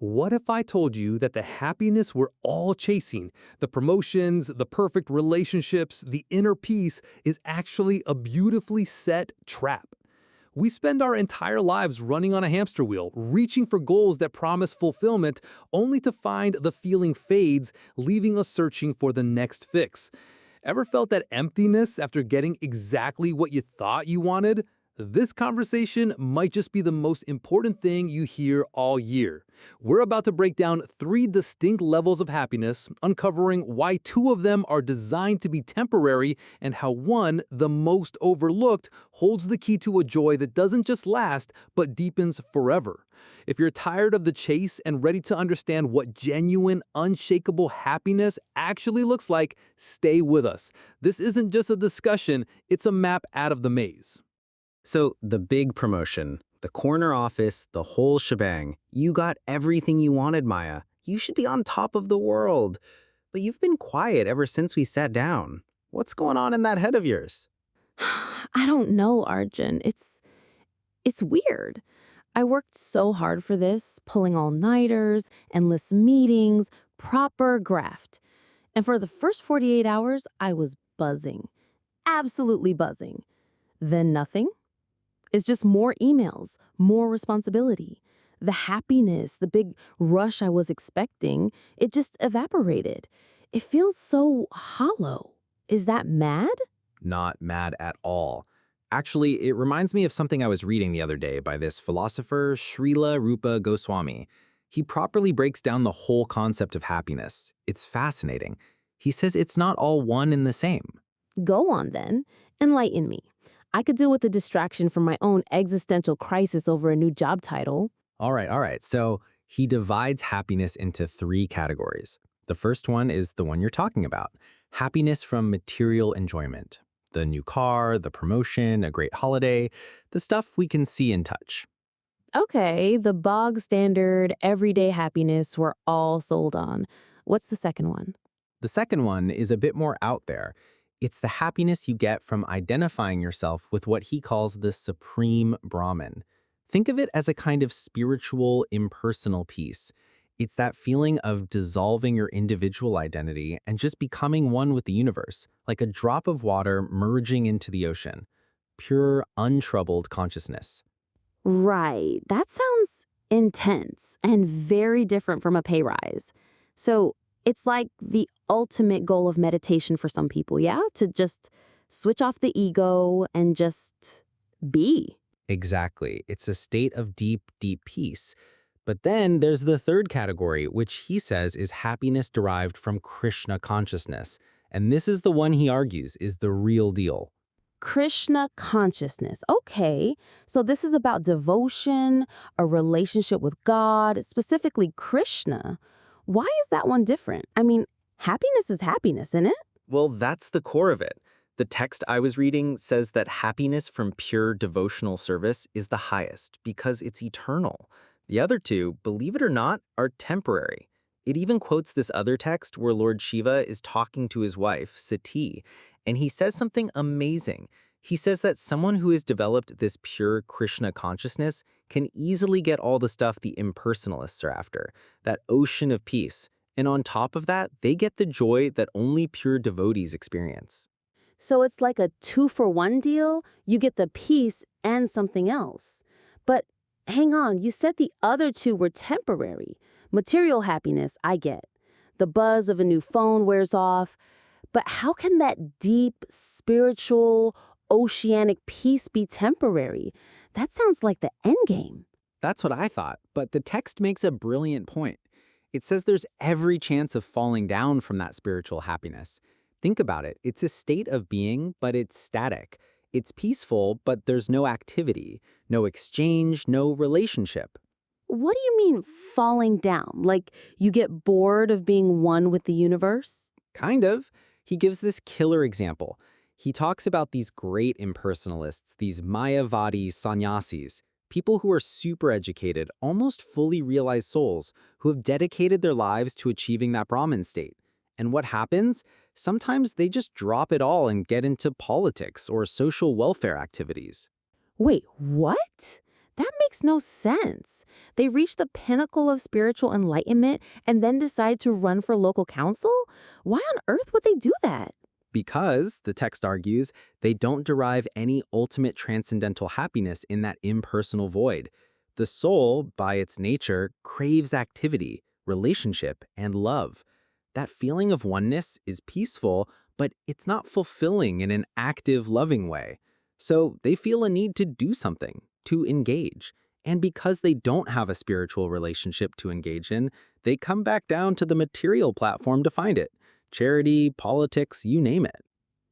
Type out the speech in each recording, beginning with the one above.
What if I told you that the happiness we're all chasing, the promotions, the perfect relationships, the inner peace, is actually a beautifully set trap? We spend our entire lives running on a hamster wheel, reaching for goals that promise fulfillment, only to find the feeling fades, leaving us searching for the next fix. Ever felt that emptiness after getting exactly what you thought you wanted? This conversation might just be the most important thing you hear all year. We're about to break down 3 distinct levels of happiness, uncovering why 2 of them are designed to be temporary and how one, the most overlooked, holds the key to a joy that doesn't just last, but deepens forever. If you're tired of the chase and ready to understand what genuine, unshakable happiness actually looks like, stay with us. This isn't just a discussion, it's a map out of the maze. So the big promotion, the corner office, the whole shebang. You got everything you wanted, Maya. You should be on top of the world. But you've been quiet ever since we sat down. What's going on in that head of yours? I don't know, Arjun. It's weird. I worked so hard for this, pulling all-nighters, endless meetings, proper graft. And for the first 48 hours, I was buzzing. Absolutely buzzing. Then nothing. It's just more emails, more responsibility. The happiness, the big rush I was expecting, it just evaporated. It feels so hollow. Is that mad? Not mad at all. Actually, it reminds me of something I was reading the other day by this philosopher, Śrīla Rūpa Gosvāmī. He properly breaks down the whole concept of happiness. It's fascinating. He says it's not all one and the same. Go on then. Enlighten me. I could deal with the distraction from my own existential crisis over a new job title. All right. So he divides happiness into 3 categories. The first one is the one you're talking about. Happiness from material enjoyment. The new car, the promotion, a great holiday, the stuff we can see and touch. Okay, the bog standard, everyday happiness we're all sold on. What's the second one? The second one is a bit more out there. It's the happiness you get from identifying yourself with what he calls the supreme Brahman. Think of it as a kind of spiritual, impersonal peace. It's that feeling of dissolving your individual identity and just becoming one with the universe, like a drop of water merging into the ocean. Pure, untroubled consciousness. Right, that sounds intense and very different from a pay rise. So it's like the ultimate goal of meditation for some people, yeah? To just switch off the ego and just be. Exactly. It's a state of deep, deep peace. But then there's the third category, which he says is happiness derived from Kṛṣṇa Consciousness. And this is the one he argues is the real deal. Kṛṣṇa Consciousness. Okay, so this is about devotion, a relationship with God, specifically Krishna. Why is that one different? I mean, happiness is happiness, isn't it? Well, that's the core of it. The text I was reading says that happiness from pure devotional service is the highest because it's eternal. The other 2, believe it or not, are temporary. It even quotes this other text where Lord Shiva is talking to his wife, Sati, and he says something amazing. He says that someone who has developed this pure Kṛṣṇa consciousness can easily get all the stuff the impersonalists are after, that ocean of peace. And on top of that, they get the joy that only pure devotees experience. So it's like a 2-for-1 deal. You get the peace and something else. But hang on, you said the other 2 were temporary. Material happiness, I get. The buzz of a new phone wears off. But how can that deep, spiritual, oceanic peace be temporary? That sounds like the end game. That's what I thought, but the text makes a brilliant point. It says there's every chance of falling down from that spiritual happiness. Think about it. It's a state of being, but it's static. It's peaceful, but there's no activity, no exchange, no relationship. What do you mean falling down? Like you get bored of being one with the universe? Kind of. He gives this killer example. He talks about these great impersonalists, these Mayavadi sannyasis, people who are super educated, almost fully realized souls who have dedicated their lives to achieving that Brahman state. And what happens? Sometimes they just drop it all and get into politics or social welfare activities. Wait, what? That makes no sense. They reach the pinnacle of spiritual enlightenment and then decide to run for local council? Why on earth would they do that? Because, the text argues, they don't derive any ultimate transcendental happiness in that impersonal void. The soul, by its nature, craves activity, relationship, and love. That feeling of oneness is peaceful, but it's not fulfilling in an active, loving way. So they feel a need to do something, to engage. And because they don't have a spiritual relationship to engage in, they come back down to the material platform to find it. Charity, politics, you name it.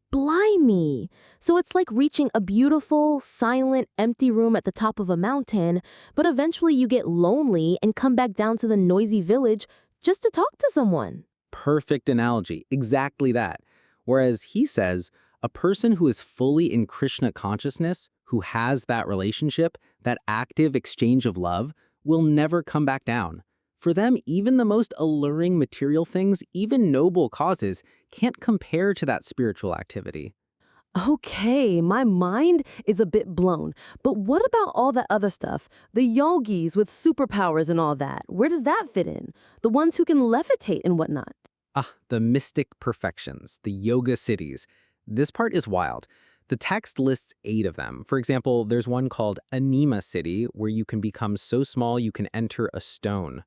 Blimey! So it's like reaching a beautiful, silent, empty room at the top of a mountain, but eventually you get lonely and come back down to the noisy village just to talk to someone. Perfect analogy, exactly that. Whereas he says, a person who is fully in Kṛṣṇa consciousness, who has that relationship, that active exchange of love, will never come back down. For them, even the most alluring material things, even noble causes, can't compare to that spiritual activity. Okay, my mind is a bit blown. But what about all that other stuff? The yogis with superpowers and all that. Where does that fit in? The ones who can levitate and whatnot. The mystic perfections, the yoga siddhis. This part is wild. The text lists 8 of them. For example, there's one called Anima Siddhi, where you can become so small you can enter a stone.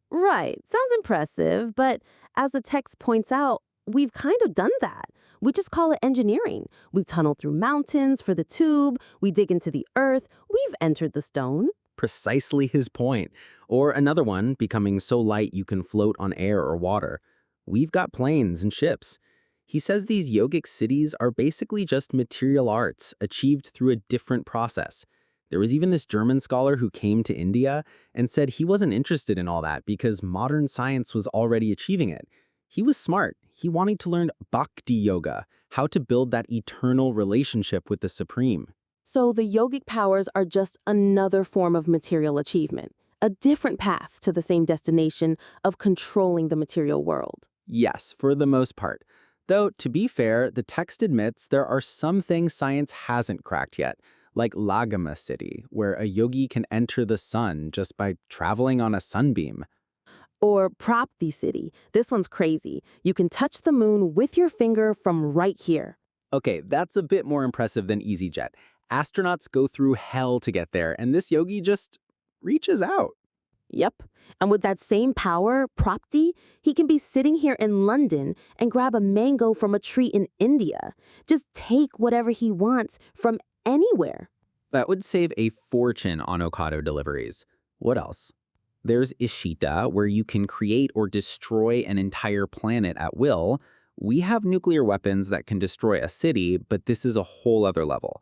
Right, sounds impressive, but as the text points out, we've kind of done that. We just call it engineering. We've tunneled through mountains for the tube, we dig into the earth, we've entered the stone. Precisely his point. Or another one, becoming so light you can float on air or water. We've got planes and ships. He says these yogic siddhis are basically just material arts achieved through a different process. There was even this German scholar who came to India and said he wasn't interested in all that because modern science was already achieving it. He was smart. He wanted to learn Bhakti yoga, how to build that eternal relationship with the Supreme. So the yogic powers are just another form of material achievement, a different path to the same destination of controlling the material world. Yes, for the most part. Though, to be fair, the text admits there are some things science hasn't cracked yet, like Lagama Siddhi, where a yogi can enter the sun just by traveling on a sunbeam. Or Prapti Siddhi. This one's crazy. You can touch the moon with your finger from right here. Okay, that's a bit more impressive than EasyJet. Astronauts go through hell to get there, and this yogi just reaches out. Yep. And with that same power, Prapti, he can be sitting here in London and grab a mango from a tree in India. Just take whatever he wants from anywhere. That would save a fortune on Ocado deliveries. What else? There's Ishita, where you can create or destroy an entire planet at will. We have nuclear weapons that can destroy a city, but this is a whole other level.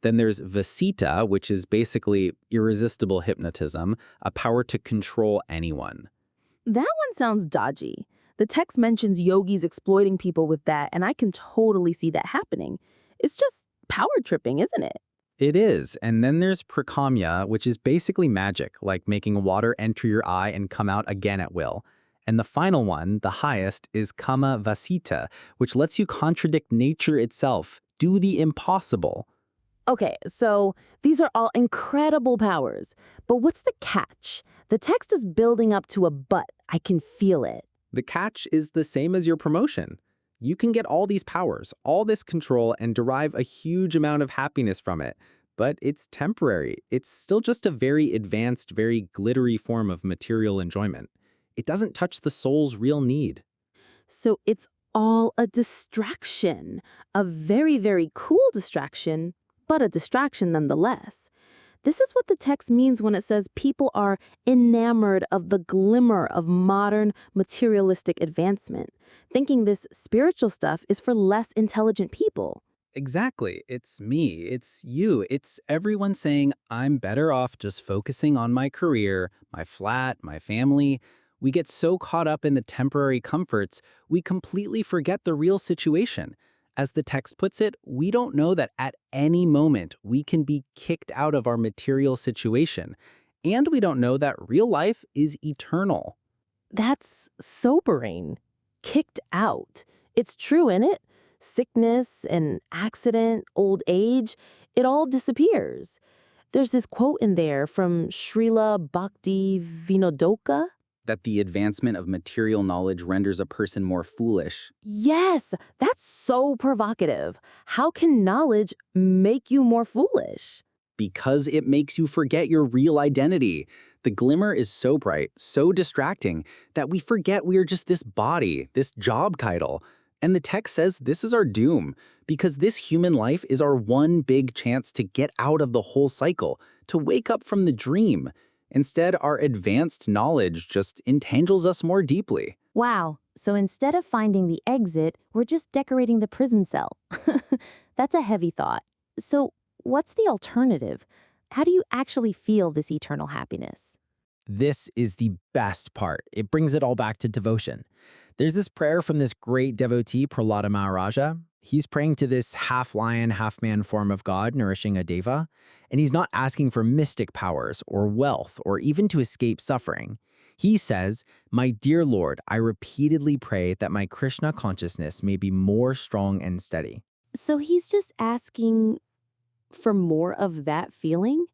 Then there's Vasita, which is basically irresistible hypnotism, a power to control anyone. That one sounds dodgy. The text mentions yogis exploiting people with that, and I can totally see that happening. It's just power tripping, isn't it? It is. And then there's Prakamya, which is basically magic, like making water enter your eye and come out again at will. And the final one, the highest, is Kama Vasita, which lets you contradict nature itself, do the impossible. Okay, so these are all incredible powers. But what's the catch? The text is building up to a but. I can feel it. The catch is the same as your promotion. You can get all these powers, all this control, and derive a huge amount of happiness from it. But it's temporary. It's still just a very advanced, very glittery form of material enjoyment. It doesn't touch the soul's real need. So it's all a distraction. A very, very cool distraction, but a distraction nonetheless. This is what the text means when it says people are enamored of the glimmer of modern materialistic advancement, thinking this spiritual stuff is for less intelligent people. Exactly. It's me. It's you. It's everyone saying, I'm better off just focusing on my career, my flat, my family. We get so caught up in the temporary comforts, we completely forget the real situation. As the text puts it, we don't know that at any moment we can be kicked out of our material situation. And we don't know that real life is eternal. That's sobering. Kicked out. It's true, isn't it? Sickness, an accident, old age, it all disappears. There's this quote in there from Śrīla Bhakti Vinodoka. That the advancement of material knowledge renders a person more foolish. Yes, that's so provocative. How can knowledge make you more foolish? Because it makes you forget your real identity. The glimmer is so bright, so distracting, that we forget we are just this body, this job title. And the text says this is our doom, because this human life is our one big chance to get out of the whole cycle, to wake up from the dream. Instead, our advanced knowledge just entangles us more deeply. Wow, so instead of finding the exit, we're just decorating the prison cell. That's a heavy thought. So what's the alternative? How do you actually feel this eternal happiness? This is the best part. It brings it all back to devotion. There's this prayer from this great devotee, Prahlada Maharaja. He's praying to this half-lion, half-man form of God nourishing a deva, and he's not asking for mystic powers or wealth or even to escape suffering. He says, "My dear Lord, I repeatedly pray that my Kṛṣṇa consciousness may be more strong and steady." So he's just asking for more of that feeling?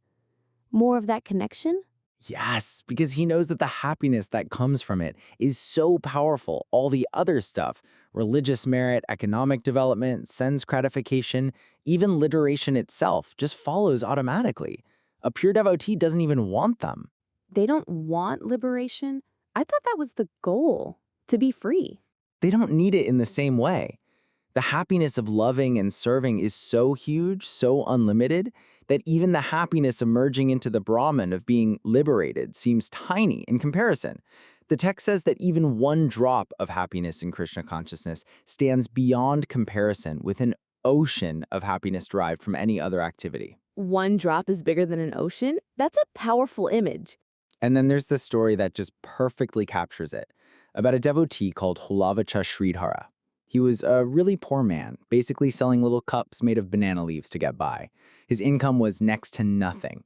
More of that connection? Yes, because he knows that the happiness that comes from it is so powerful. All the other stuff, religious merit, economic development, sense gratification, even literation itself, just follows automatically. A pure devotee doesn't even want them. They don't want liberation? I thought that was the goal, to be free. They don't need it in the same way. The happiness of loving and serving is so huge, so unlimited, that even the happiness emerging into the Brahman of being liberated seems tiny in comparison. The text says that even one drop of happiness in Kṛṣṇa consciousness stands beyond comparison with an ocean of happiness derived from any other activity. One drop is bigger than an ocean? That's a powerful image. And then there's this story that just perfectly captures it, about a devotee called Hulavacha Sridhara. He was a really poor man, basically selling little cups made of banana leaves to get by. His income was next to nothing.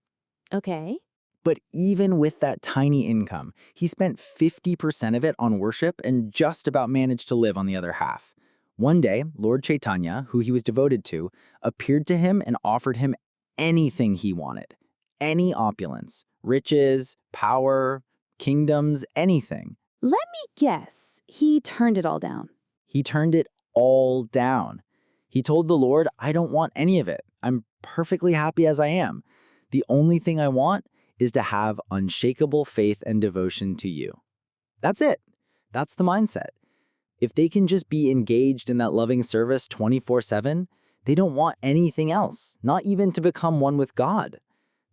Okay. But even with that tiny income, he spent 50% of it on worship and just about managed to live on the other half. One day, Lord Chaitanya, who he was devoted to, appeared to him and offered him anything he wanted. Any opulence, riches, power, kingdoms, anything. Let me guess. He turned it all down. He turned it all down. He told the Lord, "I don't want any of it. I'm perfectly happy as I am. The only thing I want is to have unshakable faith and devotion to you." That's it. That's the mindset. If they can just be engaged in that loving service 24/7, they don't want anything else, not even to become one with God.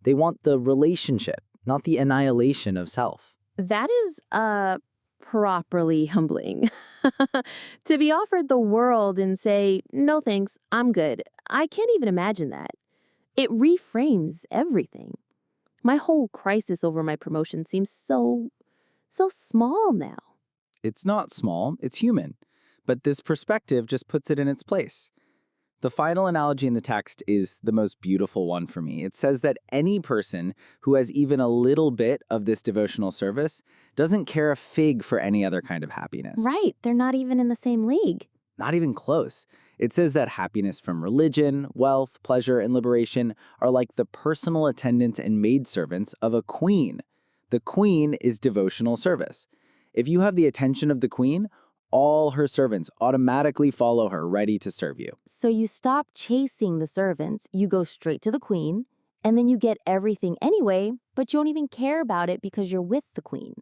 They want the relationship, not the annihilation of self. That is, properly humbling. To be offered the world and say, "No thanks, I'm good." I can't even imagine that. It reframes everything. My whole crisis over my promotion seems so small now. It's not small, it's human. But this perspective just puts it in its place. The final analogy in the text is the most beautiful one for me. It says that any person who has even a little bit of this devotional service doesn't care a fig for any other kind of happiness. Right, they're not even in the same league. Not even close. It says that happiness from religion, wealth, pleasure, and liberation are like the personal attendants and maidservants of a queen. The queen is devotional service. If you have the attention of the queen, all her servants automatically follow her, ready to serve you. So you stop chasing the servants, you go straight to the queen, and then you get everything anyway, but you don't even care about it because you're with the queen.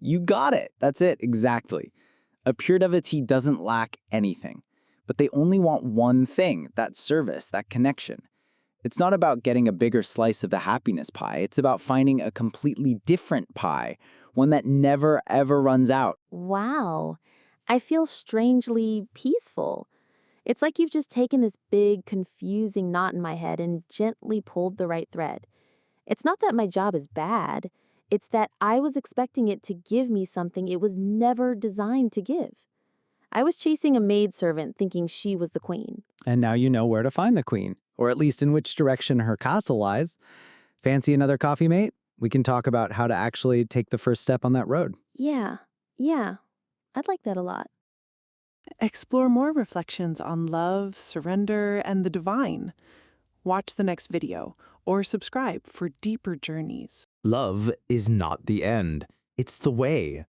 You got it. That's it, exactly. A pure devotee doesn't lack anything, but they only want one thing, that service, that connection. It's not about getting a bigger slice of the happiness pie. It's about finding a completely different pie, one that never, ever runs out. Wow. I feel strangely peaceful. It's like you've just taken this big, confusing knot in my head and gently pulled the right thread. It's not that my job is bad. It's that I was expecting it to give me something it was never designed to give. I was chasing a maidservant thinking she was the queen. And now you know where to find the queen, or at least in which direction her castle lies. Fancy another coffee, mate? We can talk about how to actually take the first step on that road. Yeah. I'd like that a lot. Explore more reflections on love, surrender, and the divine. Watch the next video or subscribe for deeper journeys. Love is not the end. It's the way.